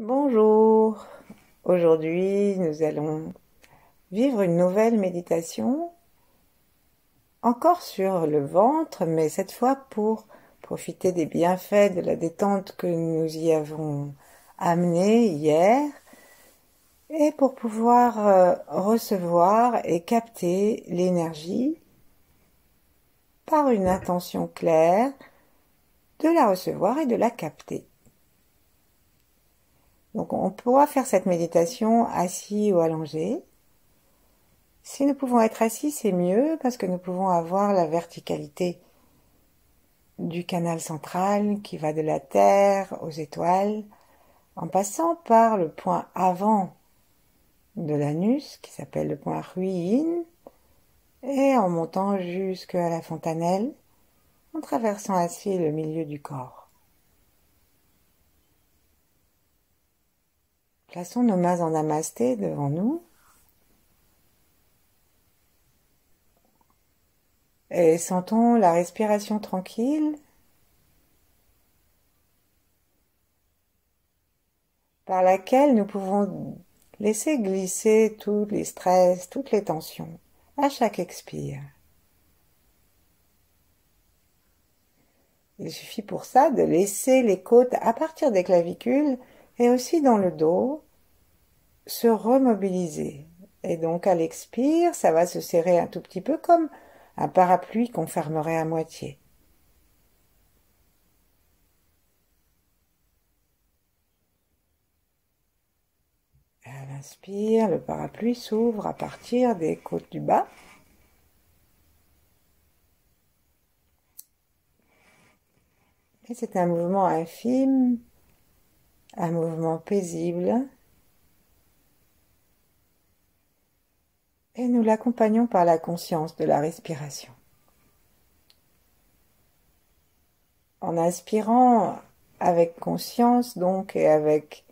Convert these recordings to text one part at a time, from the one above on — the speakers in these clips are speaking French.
Bonjour, aujourd'hui nous allons vivre une nouvelle méditation, encore sur le ventre, mais cette fois pour profiter des bienfaits de la détente que nous y avons amené hier et pour pouvoir recevoir et capter l'énergie par une intention claire de la recevoir et de la capter. Donc on pourra faire cette méditation assis ou allongé. Si nous pouvons être assis, c'est mieux parce que nous pouvons avoir la verticalité du canal central qui va de la Terre aux étoiles, en passant par le point avant de l'anus, qui s'appelle le point Ruyin, et en montant jusqu'à la fontanelle, en traversant ainsi le milieu du corps. Plaçons nos mains en namasté devant nous, et sentons la respiration tranquille, par laquelle nous pouvons laisser glisser tous les stress, toutes les tensions, à chaque expire. Il suffit pour ça de laisser les côtes à partir des clavicules et aussi dans le dos se remobiliser. Et donc à l'expire, ça va se serrer un tout petit peu comme un parapluie qu'on fermerait à moitié. À l'inspire, le parapluie s'ouvre à partir des côtes du bas. Et c'est un mouvement infime, un mouvement paisible. Et nous l'accompagnons par la conscience de la respiration. En inspirant avec conscience donc et avec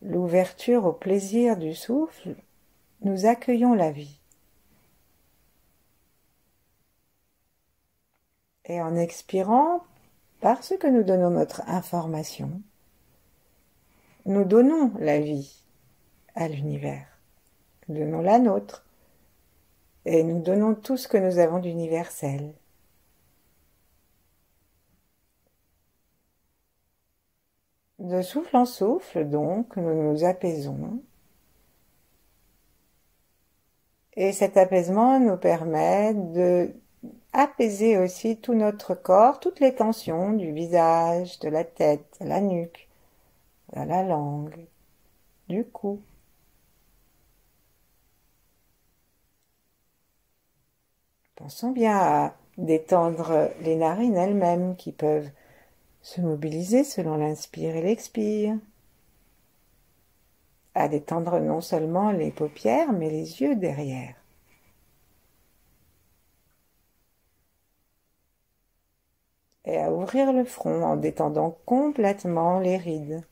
l'ouverture au plaisir du souffle, nous accueillons la vie. Et en expirant, parce que nous donnons notre information, nous donnons la vie à l'univers. Nous donnons la nôtre. Et nous donnons tout ce que nous avons d'universel. De souffle en souffle, donc, nous nous apaisons. Et cet apaisement nous permet de apaiser aussi tout notre corps, toutes les tensions du visage, de la tête, de la nuque, de la langue, du cou. Pensons bien à détendre les narines elles-mêmes qui peuvent se mobiliser selon l'inspire et l'expire, à détendre non seulement les paupières mais les yeux derrière. Et à ouvrir le front en détendant complètement les rides.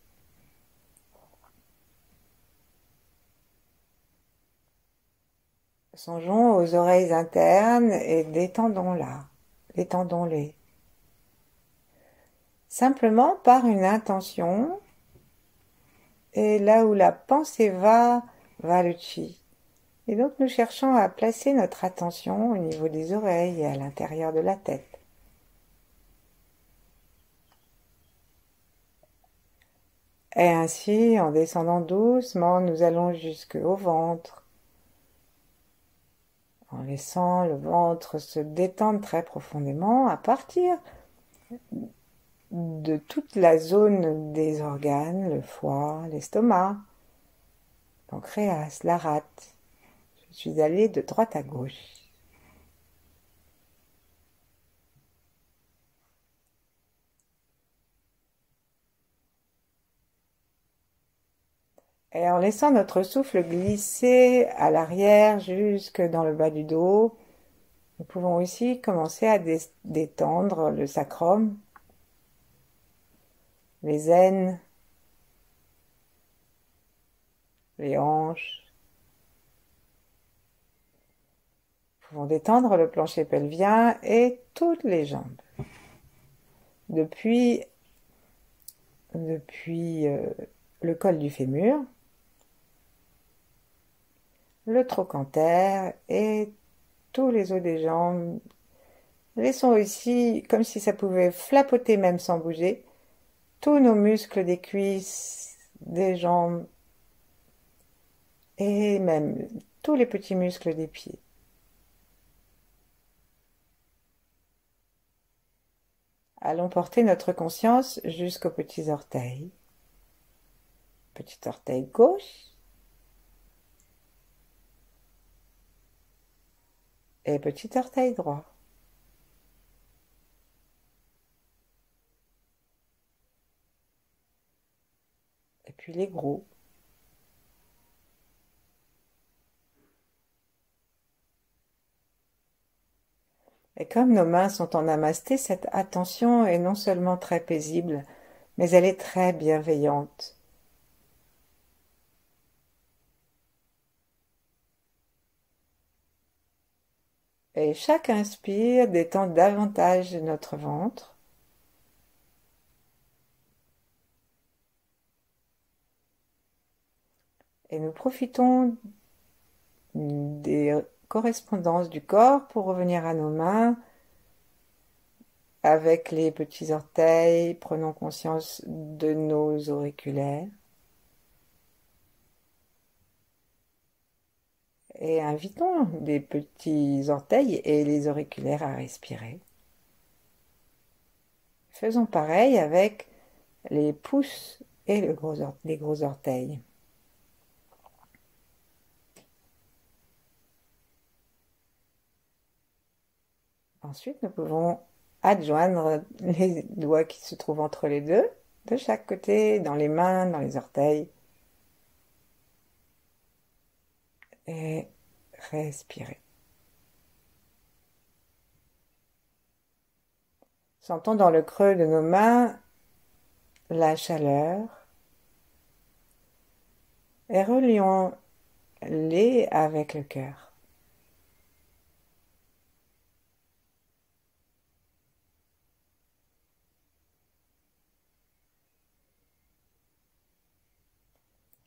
Songeons aux oreilles internes et détendons-les. Simplement par une intention, et là où la pensée va, va le chi. Et donc nous cherchons à placer notre attention au niveau des oreilles et à l'intérieur de la tête. Et ainsi, en descendant doucement, nous allons jusqu'au ventre, en laissant le ventre se détendre très profondément à partir de toute la zone des organes, le foie, l'estomac, le pancréas, la rate. Je suis allée de droite à gauche. Et en laissant notre souffle glisser à l'arrière jusque dans le bas du dos, nous pouvons aussi commencer à détendre le sacrum, les aines, les hanches. Nous pouvons détendre le plancher pelvien et toutes les jambes. Depuis depuis le col du fémur, le trochanter et tous les os des jambes. Laissons aussi, comme si ça pouvait flapoter même sans bouger, tous nos muscles des cuisses, des jambes et même tous les petits muscles des pieds. Allons porter notre conscience jusqu'aux petits orteils. Petit orteil gauche et petit orteil droit. Et puis les gros. Et comme nos mains sont en namasté, cette attention est non seulement très paisible, mais elle est très bienveillante. Et chaque inspire détend davantage notre ventre. Et nous profitons des correspondances du corps pour revenir à nos mains avec les petits orteils. Prenons conscience de nos auriculaires. Et invitons les petits orteils et les auriculaires à respirer. Faisons pareil avec les pouces et les gros orteils. Ensuite, nous pouvons adjoindre les doigts qui se trouvent entre les deux, de chaque côté, dans les mains, dans les orteils. Et respirer. Sentons dans le creux de nos mains la chaleur et relions-les avec le cœur.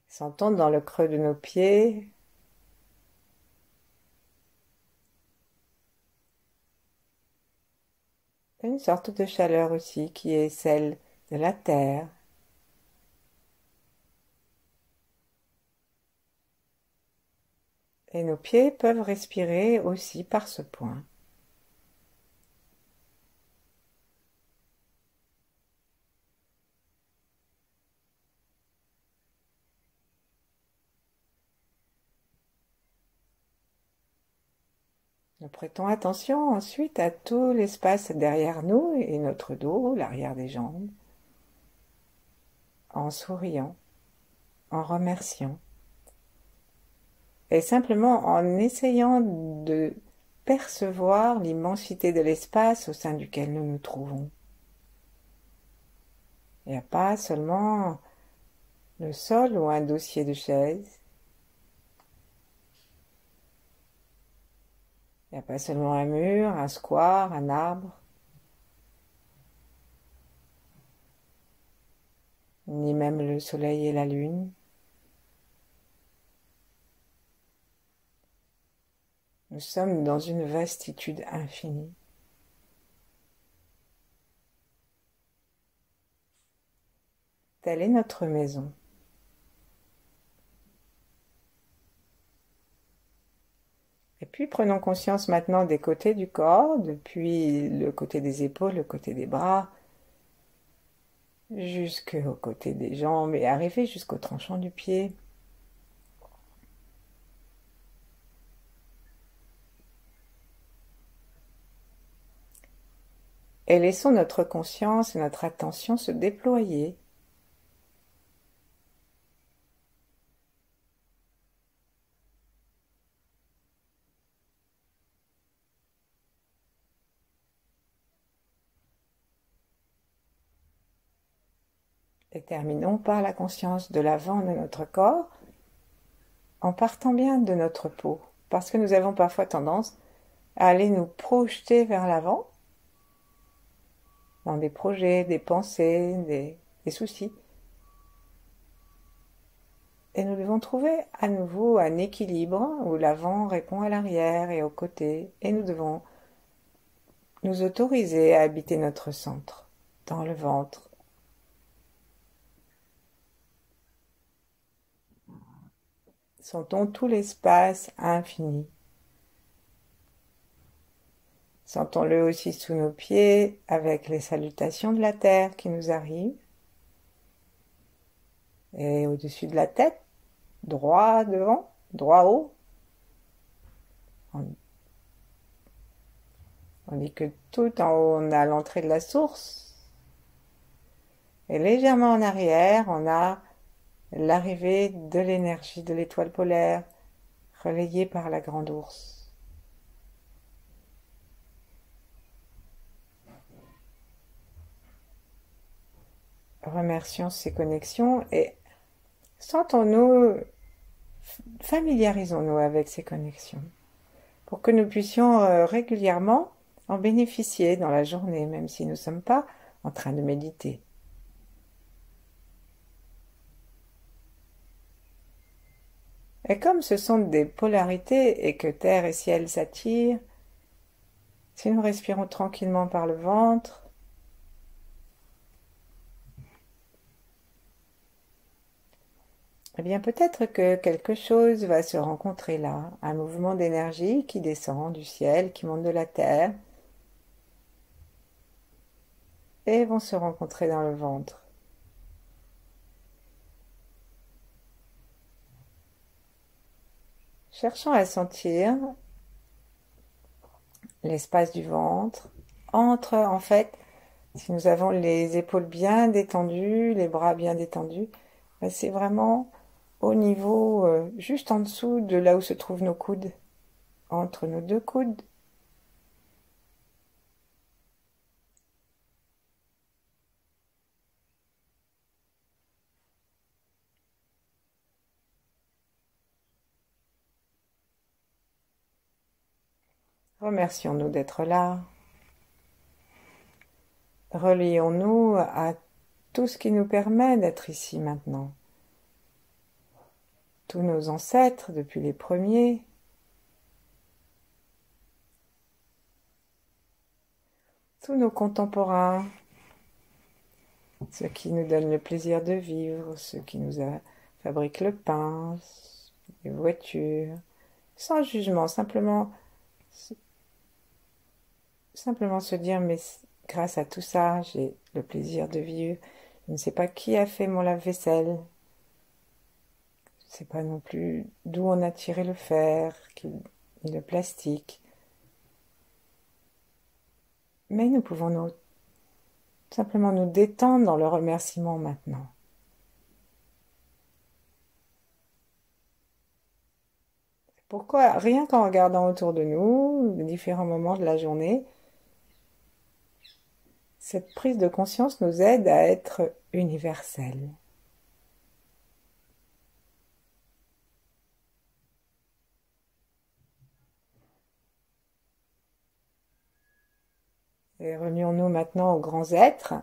Sentons dans le creux de nos pieds une sorte de chaleur aussi qui est celle de la terre. Et nos pieds peuvent respirer aussi par ce point. Nous prêtons attention ensuite à tout l'espace derrière nous et notre dos, l'arrière des jambes, en souriant, en remerciant, et simplement en essayant de percevoir l'immensité de l'espace au sein duquel nous nous trouvons. Il n'y a pas seulement le sol ou un dossier de chaise. Il n'y a pas seulement un mur, un square, un arbre, ni même le soleil et la lune. Nous sommes dans une vastitude infinie. Telle est notre maison. Et puis prenons conscience maintenant des côtés du corps, depuis le côté des épaules, le côté des bras, jusqu'au côté des jambes et arriver jusqu'au tranchant du pied. Et laissons notre conscience et notre attention se déployer. Et terminons par la conscience de l'avant de notre corps, en partant bien de notre peau, parce que nous avons parfois tendance à aller nous projeter vers l'avant, dans des projets, des pensées, des des soucis. Et nous devons trouver à nouveau un équilibre où l'avant répond à l'arrière et aux côtés. Et nous devons nous autoriser à habiter notre centre, dans le ventre. Sentons tout l'espace infini. Sentons-le aussi sous nos pieds avec les salutations de la terre qui nous arrivent. Et au-dessus de la tête, droit devant, droit haut. On dit que tout en haut, on a l'entrée de la source. Et légèrement en arrière, on a l'arrivée de l'énergie de l'étoile polaire, relayée par la grande ours. Remercions ces connexions et sentons-nous, familiarisons-nous avec ces connexions pour que nous puissions régulièrement en bénéficier dans la journée, même si nous ne sommes pas en train de méditer. Et comme ce sont des polarités et que terre et ciel s'attirent, si nous respirons tranquillement par le ventre, eh bien peut-être que quelque chose va se rencontrer là, un mouvement d'énergie qui descend du ciel, qui monte de la terre, et vont se rencontrer dans le ventre. Cherchons à sentir l'espace du ventre entre, en fait, si nous avons les épaules bien détendues, les bras bien détendus, c'est vraiment au niveau, juste en dessous de là où se trouvent nos coudes, entre nos deux coudes. Remercions-nous d'être là. Relions-nous à tout ce qui nous permet d'être ici maintenant. Tous nos ancêtres depuis les premiers, tous nos contemporains, ceux qui nous donnent le plaisir de vivre, ceux qui fabriquent le pain, les voitures, sans jugement, simplement se dire, mais grâce à tout ça, j'ai le plaisir de vivre. Je ne sais pas qui a fait mon lave-vaisselle. Je ne sais pas non plus d'où on a tiré le fer, et le plastique. Mais nous pouvons simplement nous détendre dans le remerciement maintenant. Pourquoi, rien qu'en regardant autour de nous, les différents moments de la journée, cette prise de conscience nous aide à être universels. Et relions-nous maintenant aux grands êtres.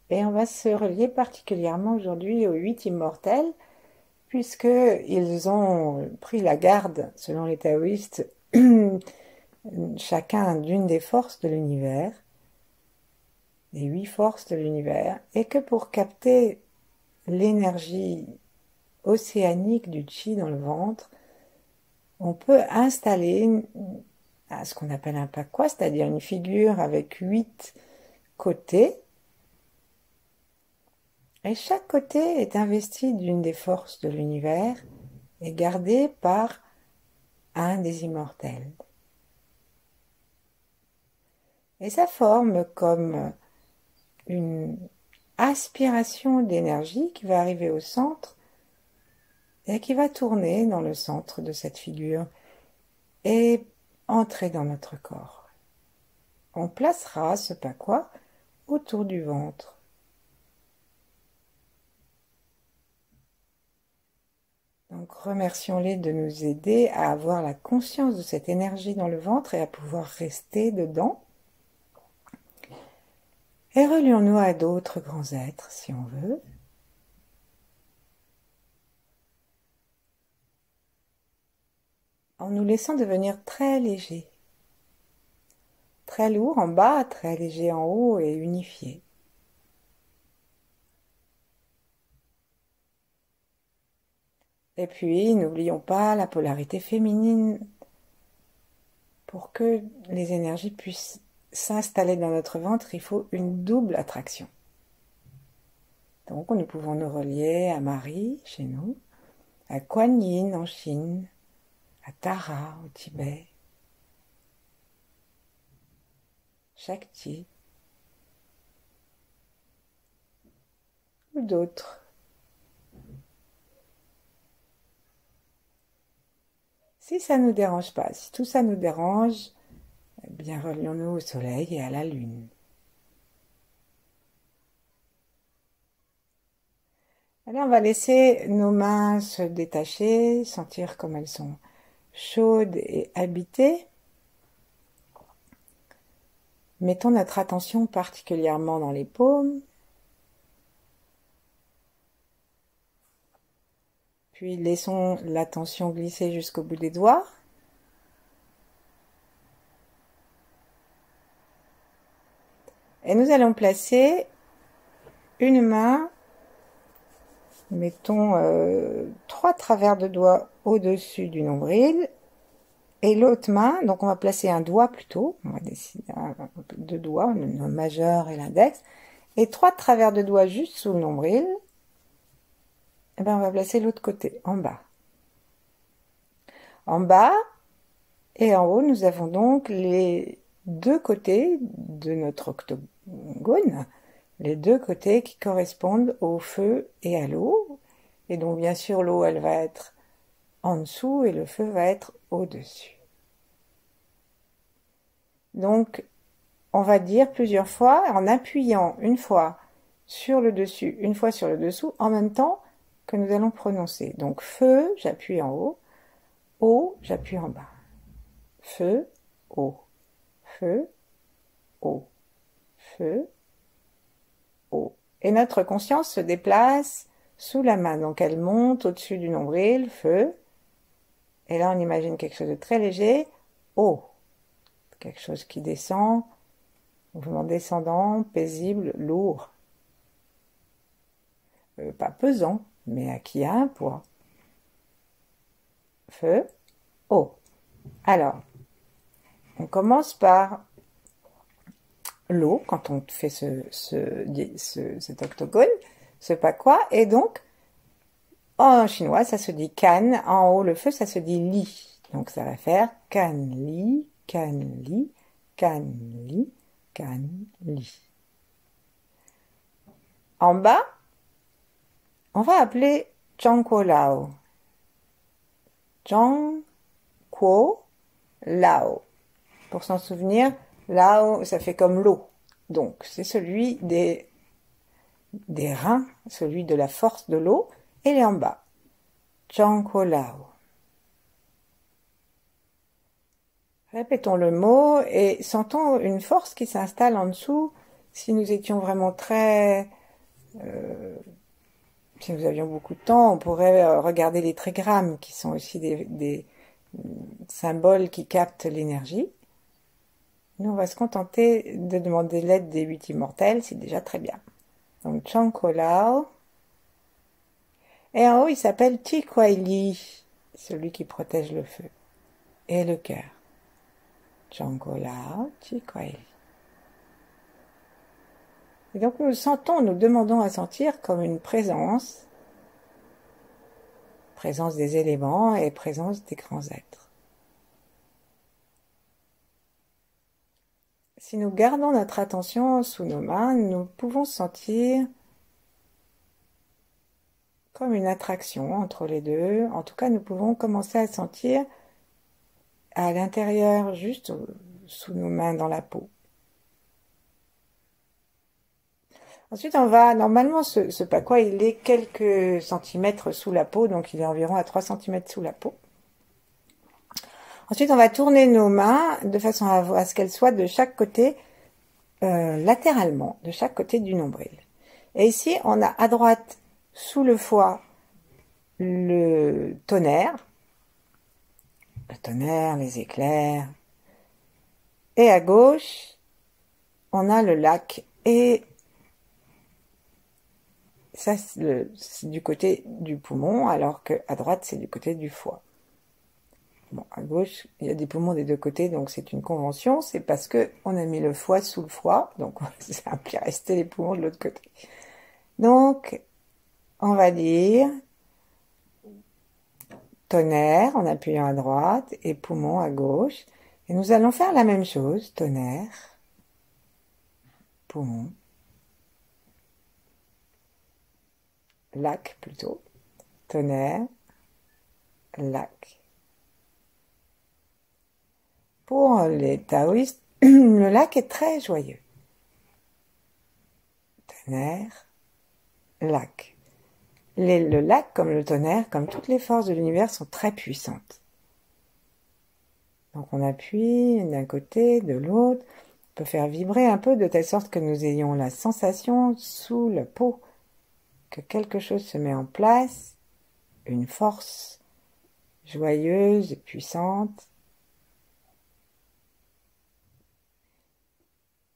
Et on va se relier particulièrement aujourd'hui aux 8 immortels, puisqu'ils ont pris la garde, selon les taoïstes, chacun d'une des forces de l'univers, les 8 forces de l'univers, et que pour capter l'énergie océanique du chi dans le ventre, on peut installer ce qu'on appelle un pakwa, c'est-à-dire une figure avec 8 côtés, et chaque côté est investi d'une des forces de l'univers et gardé par un des immortels. Et ça forme comme une aspiration d'énergie qui va arriver au centre et qui va tourner dans le centre de cette figure et entrer dans notre corps. On placera ce pakwa autour du ventre. Donc remercions-les de nous aider à avoir la conscience de cette énergie dans le ventre et à pouvoir rester dedans. Et relions-nous à d'autres grands êtres, si on veut. En nous laissant devenir très légers. Très lourd en bas, très léger en haut et unifié. Et puis, n'oublions pas la polarité féminine pour que les énergies puissent s'installer dans notre ventre, il faut une double attraction. Donc, nous pouvons nous relier à Marie, chez nous, à Kuan Yin en Chine, à Tara au Tibet, Shakti, ou d'autres. Si ça ne nous dérange pas, si tout ça nous dérange, eh bien relions-nous au soleil et à la lune. Allez, on va laisser nos mains se détacher, sentir comme elles sont chaudes et habitées. Mettons notre attention particulièrement dans les paumes. Puis laissons l'attention glisser jusqu'au bout des doigts. Et nous allons placer une main, mettons 3 travers de doigts au-dessus du nombril, et l'autre main, donc on va placer un doigt plutôt, on va décider deux doigts, le majeur et l'index, et 3 travers de doigts juste sous le nombril, et bien on va placer l'autre côté, en bas. En bas et en haut, nous avons donc les deux côtés de notre octogone, les deux côtés qui correspondent au feu et à l'eau, et donc bien sûr l'eau elle va être en dessous et le feu va être au-dessus. Donc on va dire plusieurs fois en appuyant une fois sur le dessus, une fois sur le dessous, en même temps que nous allons prononcer. Donc feu, j'appuie en haut, eau, j'appuie en bas. Feu, eau, feu, eau, feu, eau. Et notre conscience se déplace sous la main, donc elle monte au-dessus du nombril, feu, et là on imagine quelque chose de très léger, eau, quelque chose qui descend, mouvement descendant, paisible, lourd, pas pesant, mais qui a un poids. Feu, eau. Alors, on commence par l'eau, quand on fait cet octogone, ce pakwa, et donc, en chinois, ça se dit kan, en haut, le feu, ça se dit li. Donc, ça va faire kan li, kan li, kan li, kan li. En bas, on va appeler Zhangguo Lao. Zhangguo Lao. Pour s'en souvenir, Lao, ça fait comme l'eau. Donc, c'est celui des reins, celui de la force de l'eau, et il est en bas. Zhangguo Lao. Répétons le mot et sentons une force qui s'installe en dessous. Si nous étions vraiment très... si nous avions beaucoup de temps, on pourrait regarder les trigrammes, qui sont aussi des symboles qui captent l'énergie. Nous, on va se contenter de demander l'aide des 8 immortels, c'est déjà très bien. Donc, Zhangguo Lao. Et en haut, il s'appelle Chi Kuai Li, celui qui protège le feu et le cœur. Zhangguo Lao, Chi Kuai Li. Et donc, nous sentons, nous demandons à sentir comme une présence des éléments et présence des grands êtres. Si nous gardons notre attention sous nos mains, nous pouvons sentir comme une attraction entre les deux. En tout cas, nous pouvons commencer à sentir à l'intérieur, juste sous nos mains dans la peau. Ensuite, on va, normalement, ce pakwa, il est quelques centimètres sous la peau, donc il est environ à 3 cm sous la peau. Ensuite, on va tourner nos mains de façon à ce qu'elles soient de chaque côté latéralement de chaque côté du nombril. Et ici, on a à droite, sous le foie, le tonnerre, les éclairs, et à gauche, on a le lac, et ça, c'est du côté du poumon, alors qu'à droite, c'est du côté du foie. Bon, à gauche, il y a des poumons des deux côtés, donc c'est une convention. C'est parce que on a mis le foie sous le foie, donc ça implique rester les poumons de l'autre côté. Donc, on va dire tonnerre en appuyant à droite et poumon à gauche. Et nous allons faire la même chose, tonnerre, poumon, lac plutôt, tonnerre, lac. Pour les taoïstes, le lac est très joyeux. Tonnerre, lac. Le lac, comme le tonnerre, comme toutes les forces de l'univers, sont très puissantes. Donc on appuie d'un côté, de l'autre. On peut faire vibrer un peu de telle sorte que nous ayons la sensation sous la peau que quelque chose se met en place, une force joyeuse et puissante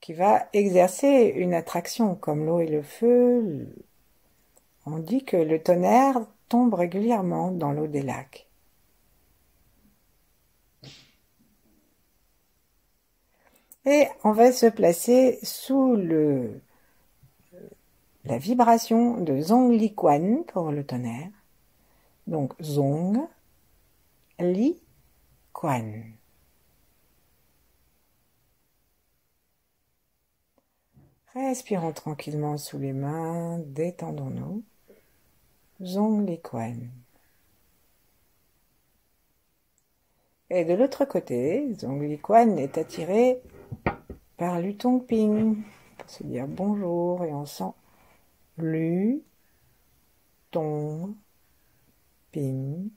qui va exercer une attraction comme l'eau et le feu. On dit que le tonnerre tombe régulièrement dans l'eau des lacs. Et on va se placer sous la vibration de Zong Li Quan pour le tonnerre. Donc Zong Li Quan. Respirons tranquillement sous les mains, détendons-nous. Zong Li Quan. Et de l'autre côté, Zong Li Quan est attiré par Lu Tong Ping pour se dire bonjour et on sent Lu Tong Ping.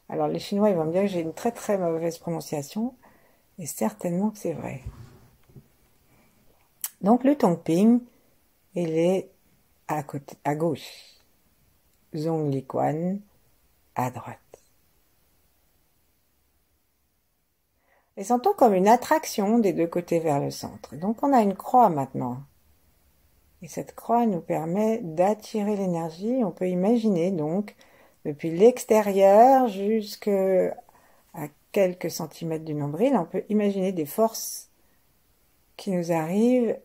Alors les Chinois ils vont me dire que j'ai une très très mauvaise prononciation et certainement que c'est vrai. Donc Lu Tong Ping, il est à côté, à gauche. Zong Li Quan à droite. Et sentons comme une attraction des deux côtés vers le centre. Donc on a une croix maintenant. Et cette croix nous permet d'attirer l'énergie. On peut imaginer donc, depuis l'extérieur jusqu'à quelques centimètres du nombril, on peut imaginer des forces qui nous arrivent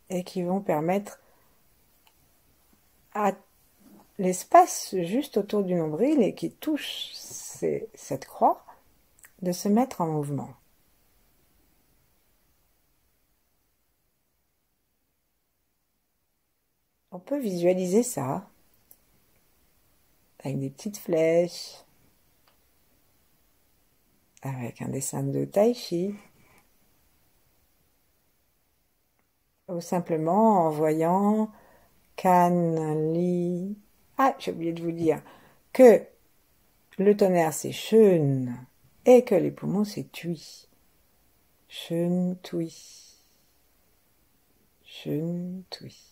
et qui vont permettre à l'espace juste autour du nombril et qui touche cette croix de se mettre en mouvement. On peut visualiser ça avec des petites flèches, avec un dessin de tai chi, ou simplement en voyant Kan, Li. Ah, j'ai oublié de vous dire que le tonnerre c'est Shun et que les poumons c'est Tui. Shun, Tui. Shun, Tui.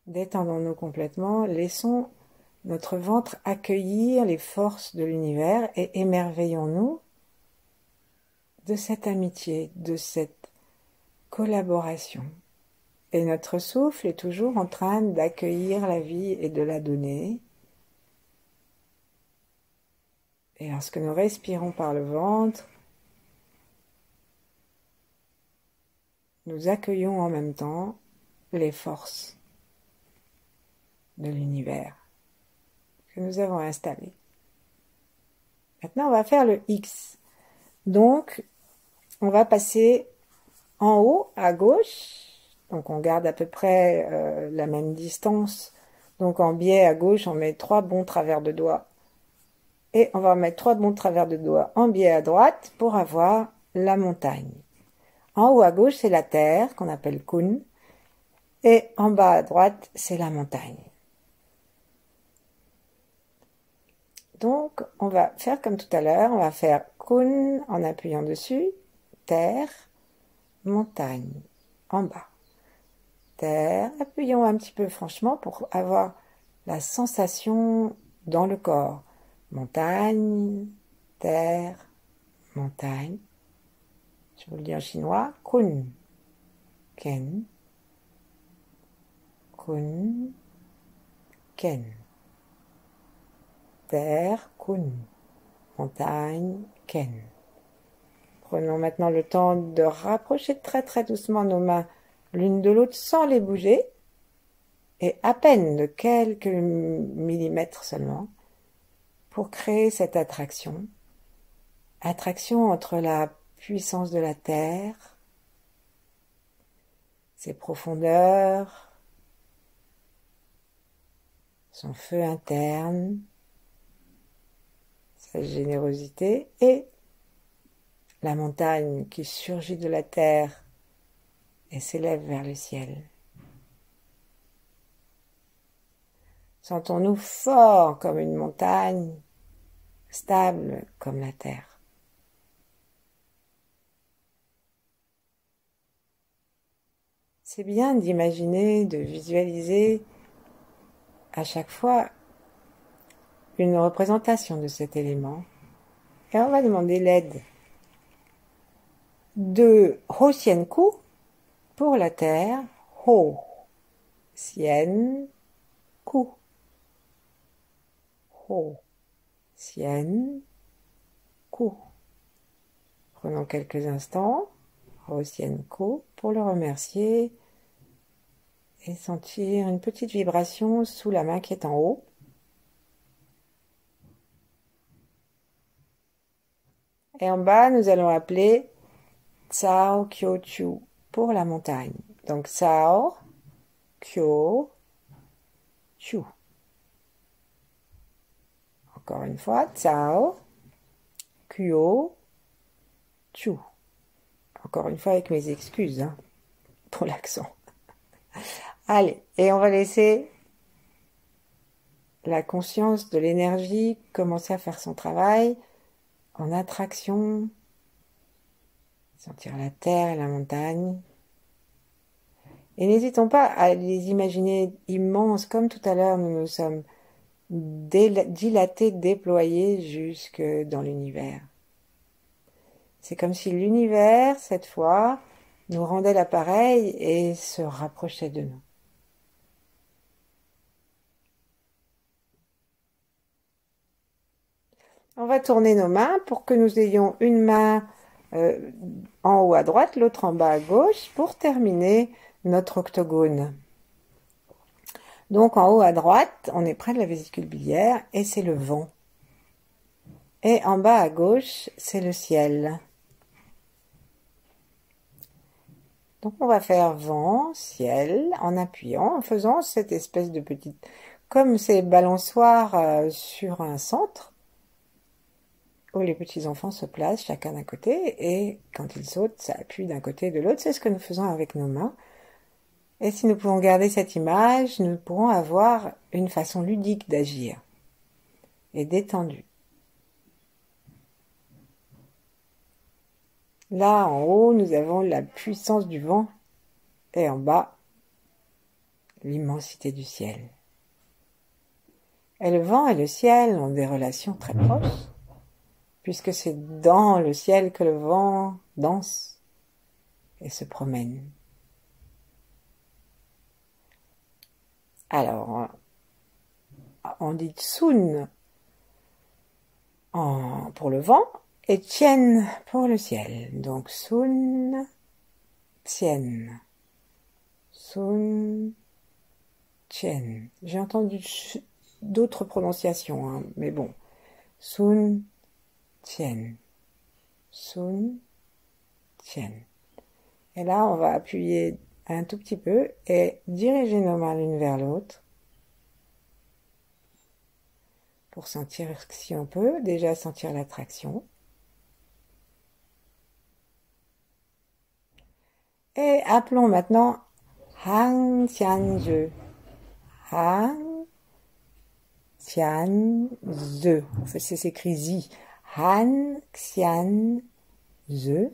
Détendons-nous complètement, laissons notre ventre accueillir les forces de l'univers et émerveillons-nous de cette amitié, de cette collaboration. Et notre souffle est toujours en train d'accueillir la vie et de la donner. Et lorsque nous respirons par le ventre, nous accueillons en même temps les forces de l'univers que nous avons installées. Maintenant, on va faire le X. Donc, on va passer en haut à gauche. Donc, on garde à peu près la même distance. Donc, en biais à gauche, on met 3 bons travers de doigts. Et on va mettre 3 bons travers de doigts en biais à droite pour avoir la montagne. En haut à gauche, c'est la terre qu'on appelle Kun. Et en bas à droite, c'est la montagne. Donc, on va faire comme tout à l'heure, on va faire kun en appuyant dessus, terre, montagne, en bas. Terre, appuyons un petit peu franchement pour avoir la sensation dans le corps. Montagne, terre, montagne. Je vous le dis en chinois, kun, ken, kun, ken. Terre, kun, montagne, ken. Prenons maintenant le temps de rapprocher très très doucement nos mains l'une de l'autre sans les bouger, et à peine de quelques millimètres seulement, pour créer cette attraction. Attraction entre la puissance de la terre, ses profondeurs, son feu interne, sa générosité, et la montagne qui surgit de la terre et s'élève vers le ciel. Sentons-nous forts comme une montagne, stable comme la terre. C'est bien d'imaginer, de visualiser à chaque fois une représentation de cet élément. Et on va demander l'aide de Ho Sien Ku pour la terre, Ho Sien Ku. Ho Sien Ku. Prenons quelques instants, Ho Sien Ku, pour le remercier et sentir une petite vibration sous la main qui est en haut. Et en bas, nous allons appeler Tsao Kyo Chu pour la montagne. Donc Tsao Kyo Chu. Encore une fois, Tsao Kyo Chu. Encore une fois avec mes excuses pour l'accent. Allez, et on va laisser la conscience de l'énergie commencer à faire son travail en attraction, sentir la terre et la montagne. Et n'hésitons pas à les imaginer immenses, comme tout à l'heure nous nous sommes dilatés, déployés jusque dans l'univers. C'est comme si l'univers, cette fois, nous rendait l'appareil et se rapprochait de nous. On va tourner nos mains pour que nous ayons une main en haut à droite, l'autre en bas à gauche, pour terminer notre octogone. Donc en haut à droite, on est près de la vésicule biliaire et c'est le vent. Et en bas à gauche, c'est le ciel. Donc on va faire vent, ciel, en appuyant, en faisant cette espèce de petite... Comme ces balançoires sur un centre, où les petits-enfants se placent chacun d'un côté, et quand ils sautent, ça appuie d'un côté et de l'autre. C'est ce que nous faisons avec nos mains. Et si nous pouvons garder cette image, nous pourrons avoir une façon ludique d'agir, et détendue. Là, en haut, nous avons la puissance du vent, et en bas, l'immensité du ciel. Et le vent et le ciel ont des relations très proches, puisque c'est dans le ciel que le vent danse et se promène. Alors, on dit Tsun pour le vent et Tien pour le ciel. Donc Sun, Tien. Sun, Tien. J'ai entendu d'autres prononciations, mais bon. Sun, Tien. Sun, Tien. Et là, on va appuyer un tout petit peu et diriger nos mains l'une vers l'autre pour sentir, si on peut, déjà sentir l'attraction. Et appelons maintenant Hang Tian Ze. Hang Tian Ze. En fait, c'est écrit Zi. Han, Xian, Ze.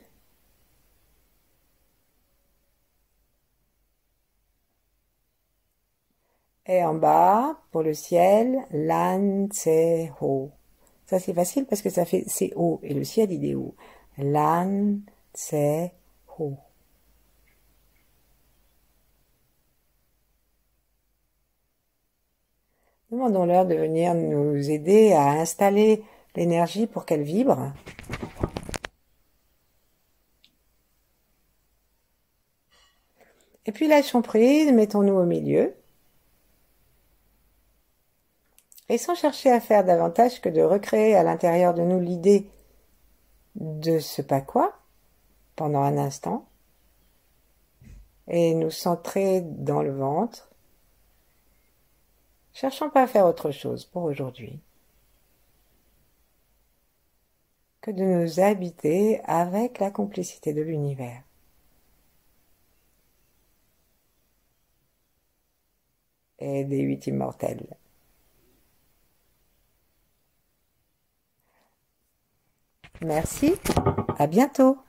Et en bas, pour le ciel, Lan, Tse, Ho. Ça, c'est facile parce que ça fait, c'est haut. Et le ciel, il est haut. Lan, Tse, Ho. Demandons-leur de venir nous aider à installer l'énergie pour qu'elle vibre. Et puis lâchons prise, mettons-nous au milieu. Et sans chercher à faire davantage que de recréer à l'intérieur de nous l'idée de ce pas quoi pendant un instant et nous centrer dans le ventre. Cherchons pas à faire autre chose pour aujourd'hui que de nous habiter avec la complicité de l'univers. Et des 8 immortels. Merci, à bientôt.